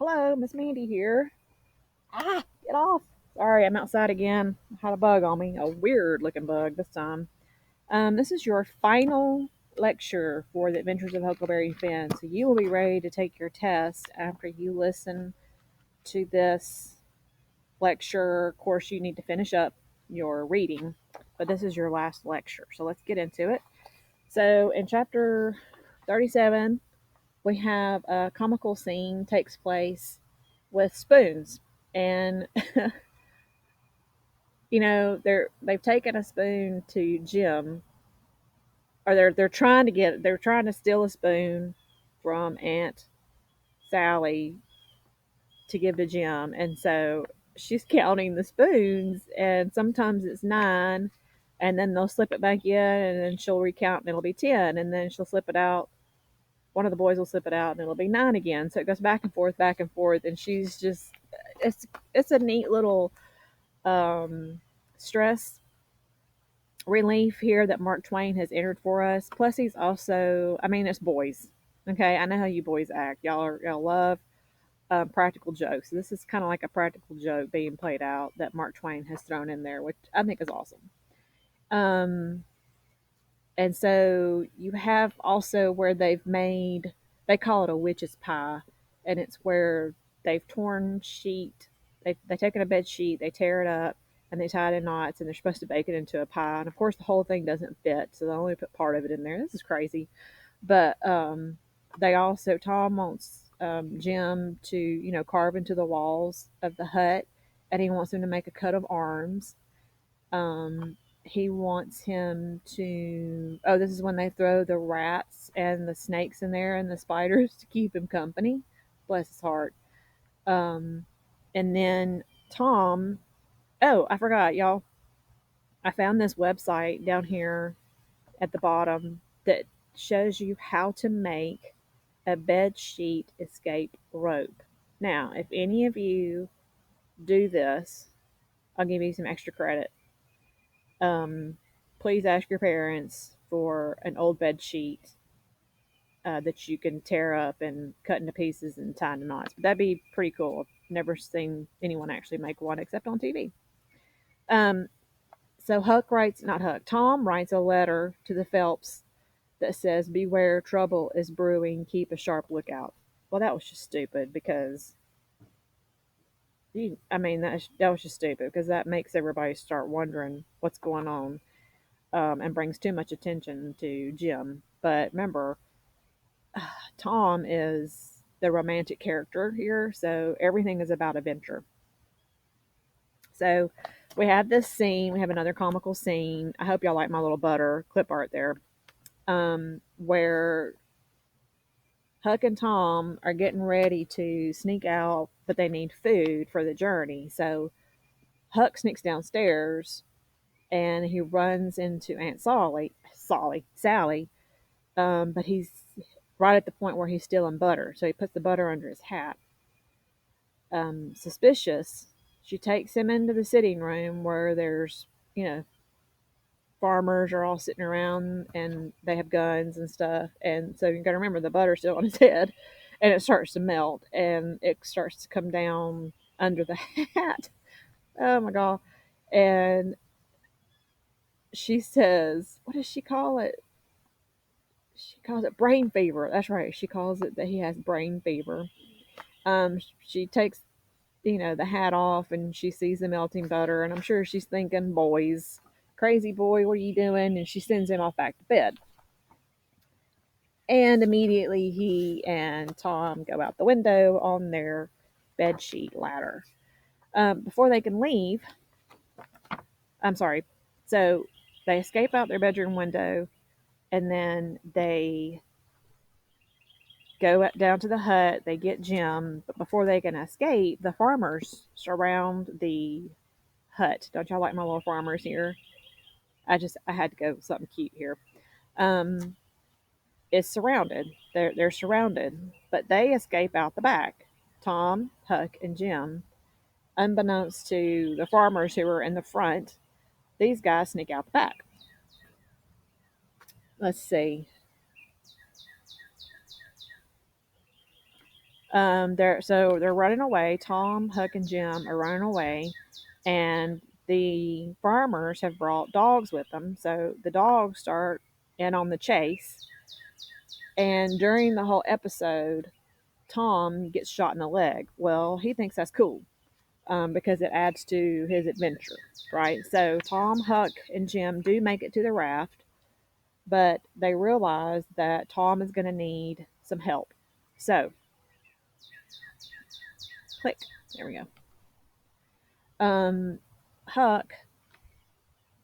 Hello, Miss Mandy here. Get off. Sorry, I'm outside again. I had a bug on me, a weird looking bug this time. This is your final lecture for the Adventures of Huckleberry Finn. So you will be ready to take your test after you listen to this lecture. Of course, you need to finish up your reading, but this is your last lecture. So let's get into it. So in chapter 37, we have a comical scene takes place with spoons, and they've taken a spoon to Jim, or they're trying to steal a spoon from Aunt Sally to give to Jim, and so she's counting the spoons, and sometimes it's nine, and then they'll slip it back in, and then she'll recount, and it'll be 10, and then she'll slip it out. One of the boys will slip it out, and it'll be nine again. So it goes back and forth, and she's just it's it's a neat little um, stress relief here that Mark Twain has entered for us. Plus, he's also, I mean, it's boys. Okay, I know how you boys act. Y'all love practical jokes. This is kind of like a practical joke being played out that Mark Twain has thrown in there, which I think is awesome. Um, and so you have also where they call it a witch's pie, and it's where they've torn sheet, they've taken a bed sheet, they tear it up, and they tie it in knots, and they're supposed to bake it into a pie. And of course, the whole thing doesn't fit, so they only put part of it in there. This is crazy. But they also, Tom wants Jim to, carve into the walls of the hut, and he wants him to make a coat of arms. He wants him to. Oh, this is when they throw the rats and the snakes in there and the spiders to keep him company. Bless his heart. Um, and then Tom. Oh, I forgot, y'all. I found this website down here at the bottom that shows you how to make a bed sheet escape rope. Now, if any of you do this, I'll give you some extra credit. Um, Please ask your parents for an old bed sheet that you can tear up and cut into pieces and tie into knots. But that'd be pretty cool. I've never seen anyone actually make one except on TV. Um, so Tom writes a letter to the Phelps that says, "Beware, trouble is brewing. Keep a sharp lookout." Well, that was just stupid because that was just stupid because that makes everybody start wondering what's going on, and brings too much attention to Jim. But remember, Tom is the romantic character here, so everything is about adventure. So we have this scene. We have another comical scene. I hope y'all like my little butter clip art there, where Huck and Tom are getting ready to sneak out, but they need food for the journey. So Huck sneaks downstairs and he runs into Aunt Sally, but he's right at the point where he's stealing butter. So he puts the butter under his hat. Suspicious, she takes him into the sitting room where there's, you know, farmers are all sitting around and they have guns and stuff. And so you got to remember the butter's still on his head, and it starts to melt and it starts to come down under the hat. Oh my god! And she says, "What does she call it?" She calls it brain fever. That's right. She calls it that he has brain fever. She takes, the hat off and she sees the melting butter, and I'm sure she's thinking, boys, crazy boy, what are you doing? And she sends him off back to bed. And immediately he and Tom go out the window on their bed sheet ladder. Before they can leave, I'm sorry, so they escape out their bedroom window, and then they go down to the hut. They get Jim, but before they can escape, the farmers surround the hut. Don't y'all like my little farmers here? I had to go with something cute here. Um, it's surrounded. They're surrounded, but they escape out the back. Tom, Huck, and Jim, unbeknownst to the farmers who are in the front, these guys sneak out the back. Let's see. They're running away. Tom, Huck, and Jim are running away, and the farmers have brought dogs with them. So the dogs start in on the chase, and during the whole episode, Tom gets shot in the leg. Well, he thinks that's cool because it adds to his adventure, right? So Tom, Huck, and Jim do make it to the raft, but they realize that Tom is going to need some help. So, click. There we go. Um, Huck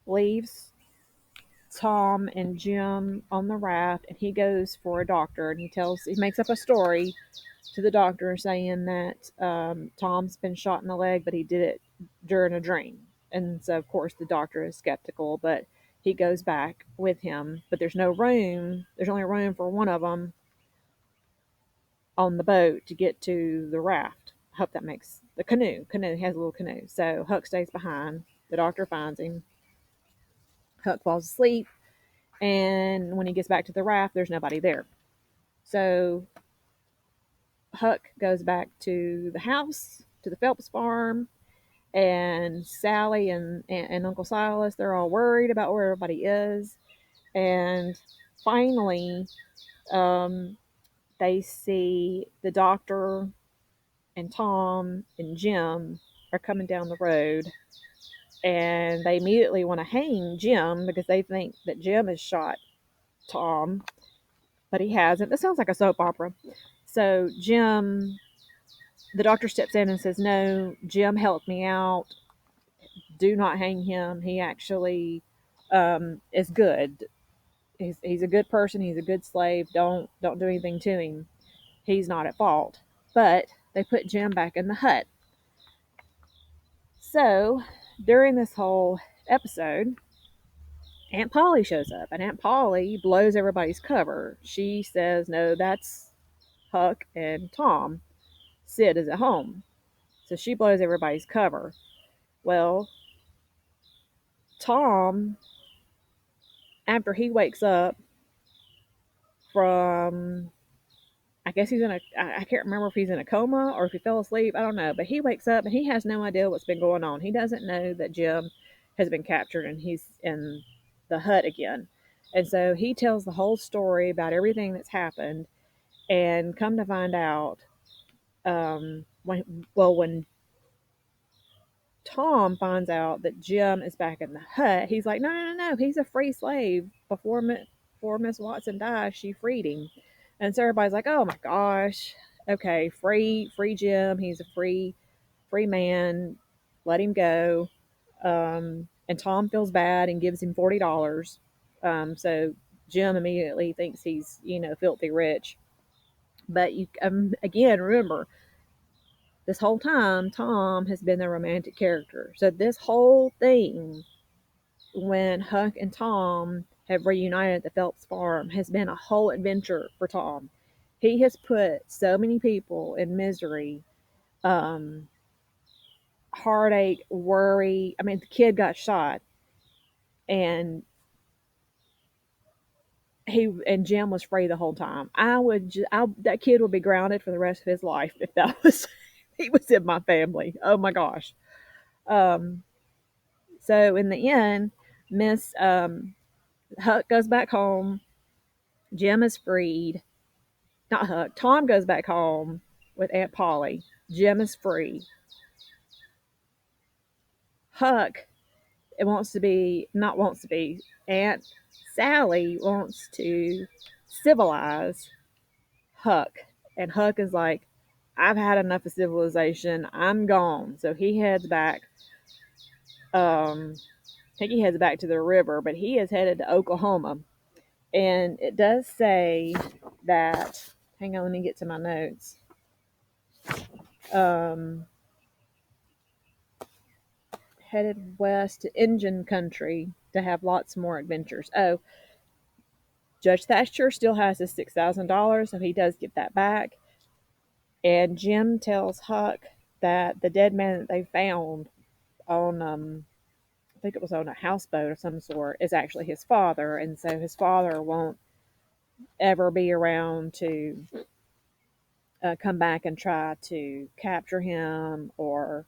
leaves Tom and Jim on the raft, and he goes for a doctor, and he makes up a story to the doctor saying that Tom's been shot in the leg, but he did it during a dream. And so, of course, the doctor is skeptical, but he goes back with him. But there's no room. There's only room for one of them on the boat to get to the raft. I hope that makes the canoe. Canoe he has a little canoe. So Huck stays behind. The doctor finds him. Huck falls asleep, and when he gets back to the raft, there's nobody there. So Huck goes back to the house, to the Phelps farm, and Sally and Uncle Silas, they're all worried about where everybody is. And finally, um, they see the doctor and Tom and Jim are coming down the road, and they immediately want to hang Jim because they think that Jim has shot Tom, but he hasn't. This sounds like a soap opera. So the doctor steps in and says, "No, Jim helped me out. Do not hang him. He actually is good. He's a good person. He's a good slave. Don't do anything to him. He's not at fault." But they put Jim back in the hut. So during this whole episode, Aunt Polly shows up, and Aunt Polly blows everybody's cover. She says, "No, that's Huck and Tom. Sid is at home." So she blows everybody's cover. Well, Tom, after he wakes up from, I guess he's in I can't remember if he's in a coma or if he fell asleep. I don't know. But he wakes up and he has no idea what's been going on. He doesn't know that Jim has been captured and he's in the hut again. And so he tells the whole story about everything that's happened. And come to find out, when Tom finds out that Jim is back in the hut, he's like, "No, no, no, no. He's a free slave. Before Miss Watson died, she freed him." And so everybody's like, "Oh my gosh, okay, free Jim. He's a free man. Let him go." And Tom feels bad and gives him $40. So Jim immediately thinks he's filthy rich. But you again remember, this whole time Tom has been the romantic character. So this whole thing, when Huck and Tom have reunited at the Phelps farm, has been a whole adventure for Tom. He has put so many people in misery, um, heartache, worry. I mean, the kid got shot, and Jim was free the whole time. That kid would be grounded for the rest of his life if that was he was in my family. Oh my gosh. Um, so in the end, Miss Huck goes back home. Jim is freed. Not Huck. Tom goes back home with Aunt Polly. Jim is free. Huck, it wants to be not wants to be. Aunt Sally wants to civilize Huck, and Huck is like, "I've had enough of civilization. I'm gone." So he heads back. I think he heads back to the river, but he is headed to Oklahoma. And it does say that. Hang on, let me get to my notes. Um, Headed west to Indian country to have lots more adventures. Oh, Judge Thatcher still has his $6,000, so he does get that back. And Jim tells Huck that the dead man that they found on, I think it was on a houseboat of some sort, is actually his father, and so his father won't ever be around to come back and try to capture him or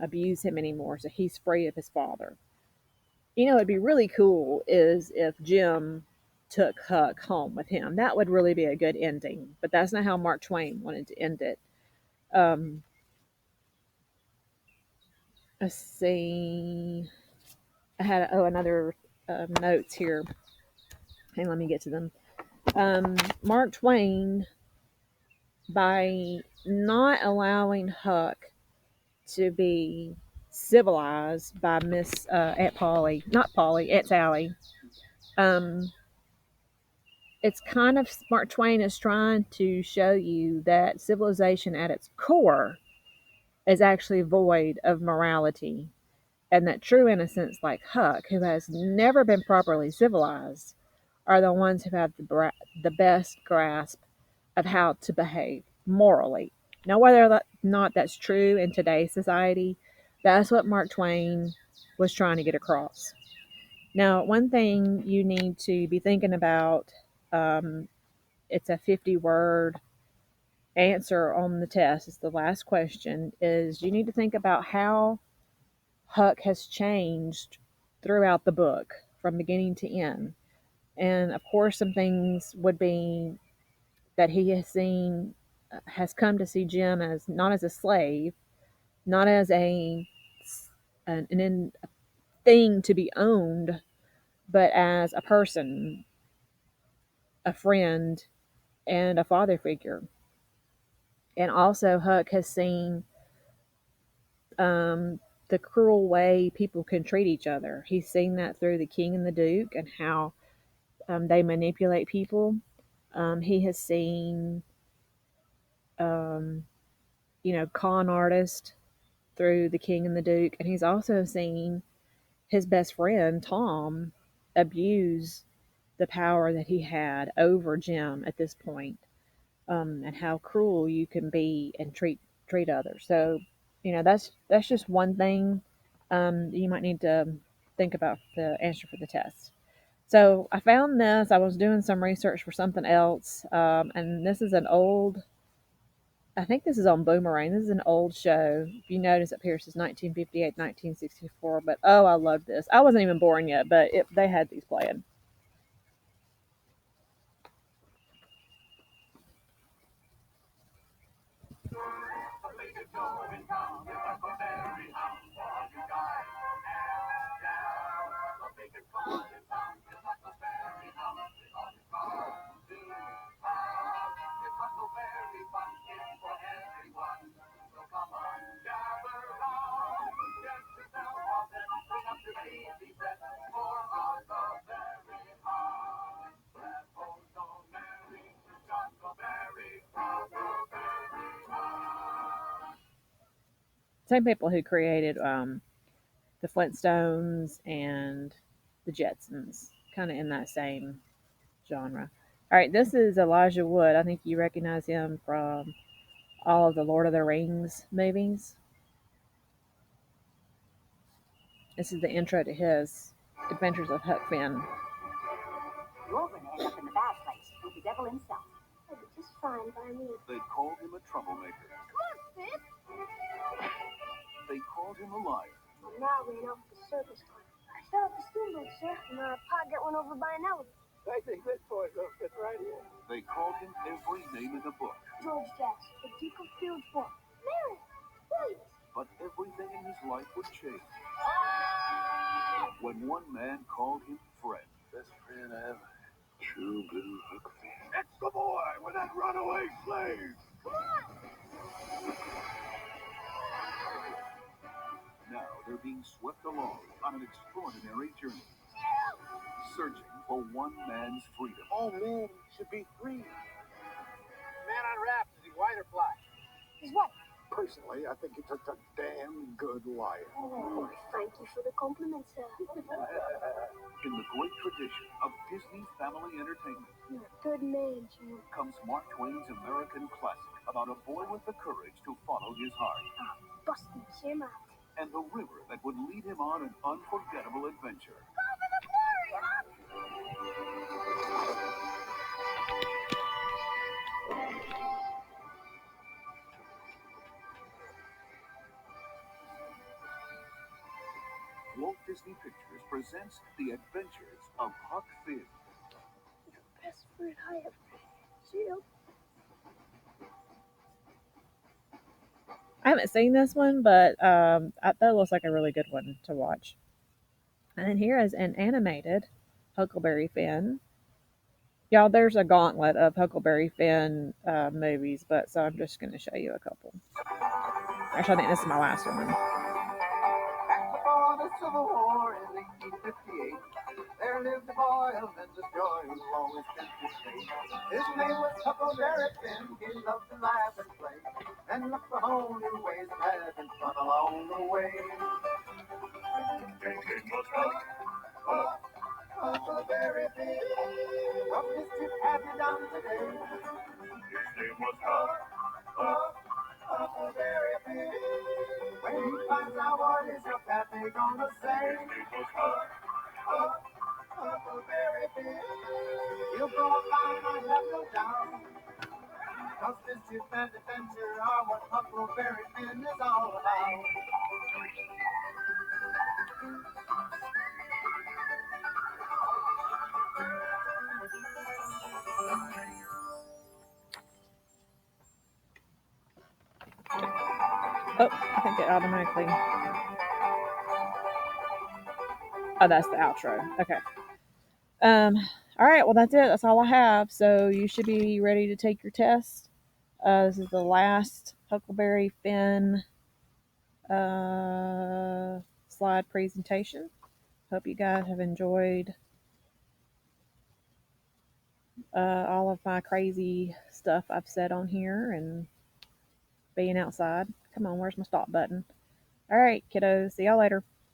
abuse him anymore. So he's free of his father. It'd be really cool is if Jim took Huck home with him. That would really be a good ending. But that's not how Mark Twain wanted to end it. Um, let's see. I had another notes here. Hey, let me get to them. Mark Twain, by not allowing Huck to be civilized by Miss Aunt Polly, not Polly, Aunt Sally. Um, it's kind of Mark Twain is trying to show you that civilization at its core is actually void of morality, and that true innocents like Huck, who has never been properly civilized, are the ones who have the best grasp of how to behave morally. Now, whether or not that's true in today's society, that's what Mark Twain was trying to get across. Now, one thing you need to be thinking about, um, it's a 50-word answer on the test. It's the last question, is you need to think about how Huck has changed throughout the book from beginning to end. And of course, some things would be that he has come to see Jim as not as a slave, not as an thing to be owned, but as a person, a friend, and a father figure. And also, Huck has seen the cruel way people can treat each other. He's seen that through the King and the Duke and how they manipulate people. He has seen, um, con artists through the King and the Duke, and he's also seen his best friend Tom abuse the power that he had over Jim at this point, and how cruel you can be and treat others. So, that's just one thing you might need to think about the answer for the test. So I found this. I was doing some research for something else, and this is an old. I think this is on Boomerang. This is an old show. If you notice, up here it says 1958, 1964. But oh, I love this. I wasn't even born yet, but they had these playing. Same people who created the Flintstones and the Jetsons, kind of in that same genre. All right, this is Elijah Wood. I think you recognize him from all of the Lord of the Rings movies. This is the intro to his Adventures of Huck Finn. You're going to end up in the bad place with the devil himself. That'd be just fine by me. They called him a troublemaker. Come on, Finn. They called him a liar. Well, now I ran off the circus car. I fell off the steamboat, sir, and Pa got one over by an elephant. I think this boy's going to fit right in. They called him every name in the book. George Jackson, the Duke of Fieldsborough, Mary, Williams. But everything in his life would change when one man called him friend. Best friend I ever had. True blue Huck Finn. It's the boy with that runaway slave. Come on. Now they're being swept along on an extraordinary journey, searching for one man's freedom. All men should be free. Man on raft, is he white or black? He's what? Personally, I think he's just a damn good liar. Oh, thank you for the compliment, sir. In the great tradition of Disney Family Entertainment, You're a good man, Jim. comes Mark Twain's American classic about a boy with the courage to follow his heart, Busting Jim out. and the river that would lead him on an unforgettable adventure. Over the glory, Huck! Walt Disney Pictures presents The Adventures of Huck Finn. Best friend I ever had, Jim. I haven't seen this one, but that looks like a really good one to watch. And then here is an animated Huckleberry Finn. Y'all, there's a gauntlet of Huckleberry Finn movies, but so I'm just going to show you a couple. Actually, I think this is my last one. Back before the Civil War in 1858, there lived a boy of immense joy who always kept his faith. His name was Huckleberry Finn. He loved to laugh and play, and look for whole new ways of having fun along the way. His name was Huckleberry Finn. What mischief have you done today? His name was Huckleberry Finn. When he finds out what is your pappy gonna say? His name was Huckleberry Finn. He'll go along, I have no doubt. Cause mischief and adventure are what Huckleberry Finn is all about. Oh, I think it automatically. Oh, that's the outro. Okay. All right. Well, that's it. That's all I have. So you should be ready to take your test. This is the last Huckleberry Finn slide presentation. Hope you guys have enjoyed all of my crazy stuff I've said on here and being outside. Come on, where's my stop button? All right, kiddos. See y'all later.